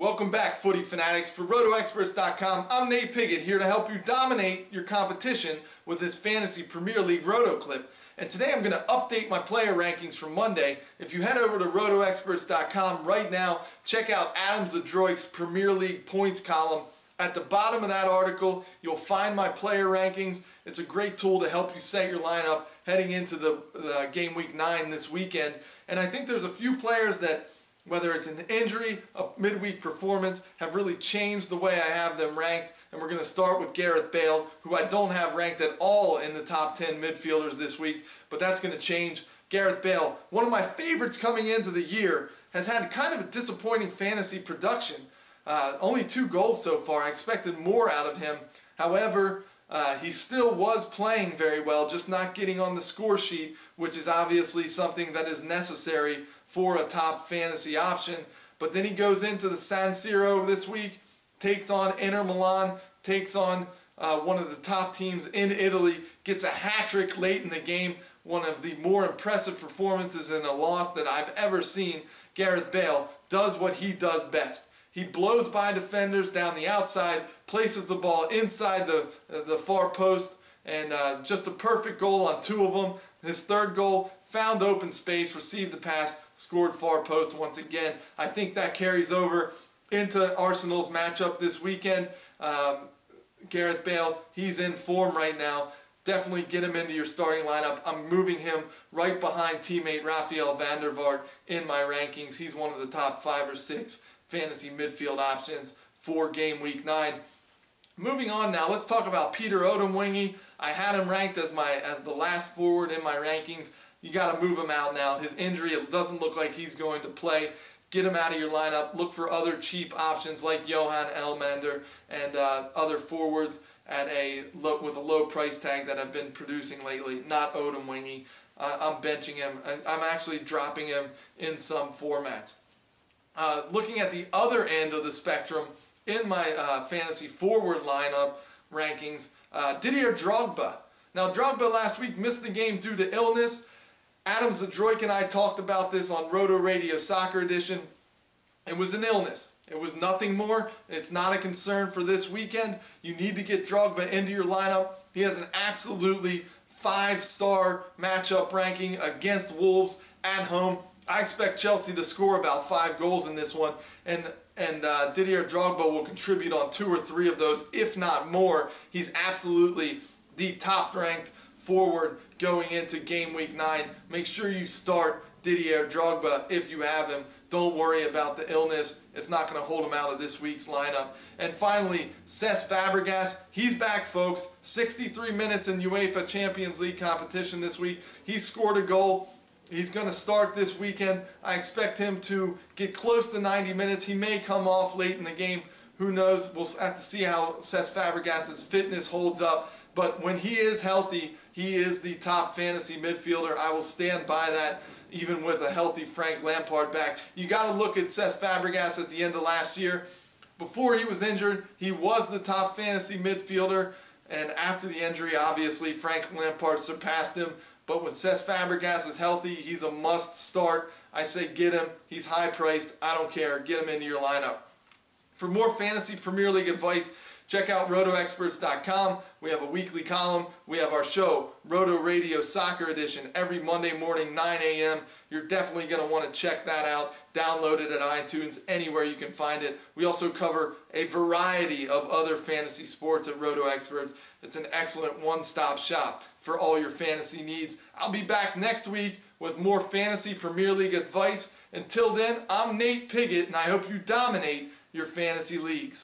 Welcome back, footy fanatics. For RotoExperts.com, I'm Nate Pigott, here to help you dominate your competition with this Fantasy Premier League Roto Clip. And today I'm going to update my player rankings from Monday. If you head over to RotoExperts.com right now, check out Adam Zadroik's Premier League points column. At the bottom of that article, you'll find my player rankings. It's a great tool to help you set your lineup heading into the Game Week 9 this weekend. And I think there's a few players that, whether it's an injury, a midweek performance, have really changed the way I have them ranked. And we're going to start with Gareth Bale, who I don't have ranked at all in the top 10 midfielders this week, but that's going to change. Gareth Bale, one of my favorites coming into the year, has had kind of a disappointing fantasy production. Only 2 goals so far. I expected more out of him. However, he still was playing very well, just not getting on the score sheet, which is obviously something that is necessary for a top fantasy option. But then he goes into the San Siro this week, takes on Inter Milan, takes on one of the top teams in Italy, gets a hat-trick late in the game, one of the more impressive performances in a loss that I've ever seen. Gareth Bale does what he does best. He blows by defenders down the outside, places the ball inside the far post, and just a perfect goal on 2 of them. His 3rd goal, found open space, received the pass, scored far post once again. I think that carries over into Arsenal's matchup this weekend. Gareth Bale, he's in form right now. Definitely get him into your starting lineup. I'm moving him right behind teammate Rafael van der Vaart in my rankings. He's one of the top 5 or 6 fantasy midfield options for Game Week 9. Moving on now, let's talk about Peter Odemwingie. I had him ranked as the last forward in my rankings. You got to move him out now. His injury, it doesn't look like he's going to play. Get him out of your lineup. Look for other cheap options like Johan Elmander and other forwards at with a low price tag that have been producing lately. Not Odemwingie. I'm benching him. I'm actually dropping him in some formats. Looking at the other end of the spectrum, in my fantasy forward lineup rankings, Didier Drogba. Now, Drogba last week missed the game due to illness. Adam Zadroik and I talked about this on Roto Radio Soccer Edition. It was an illness. It was nothing more. It's not a concern for this weekend. You need to get Drogba into your lineup. He has an absolutely 5-star matchup ranking against Wolves at home. I expect Chelsea to score about 5 goals in this one, and Didier Drogba will contribute on 2 or 3 of those, if not more. He's absolutely the top-ranked forward going into Game Week 9. Make sure you start Didier Drogba if you have him. Don't worry about the illness. It's not going to hold him out of this week's lineup. And finally, Cesc Fabregas. He's back, folks. 63 minutes in UEFA Champions League competition this week. He scored a goal. He's going to start this weekend. I expect him to get close to 90 minutes. He may come off late in the game. Who knows? We'll have to see how Cesc Fabregas' fitness holds up. But when he is healthy, he is the top fantasy midfielder. I will stand by that, even with a healthy Frank Lampard back. You got to look at Cesc Fabregas at the end of last year. Before he was injured, he was the top fantasy midfielder. And after the injury, obviously, Frank Lampard surpassed him. But when Cesc Fabregas is healthy, he's a must start. I say get him. He's high priced. I don't care. Get him into your lineup. For more fantasy Premier League advice, check out RotoExperts.com. We have a weekly column. We have our show, Roto Radio Soccer Edition, every Monday morning, 9 a.m. You're definitely going to want to check that out. Download it at iTunes, anywhere you can find it. We also cover a variety of other fantasy sports at Roto Experts. It's an excellent one-stop shop for all your fantasy needs. I'll be back next week with more fantasy Premier League advice. Until then, I'm Nate Pigott, and I hope you dominate your fantasy leagues.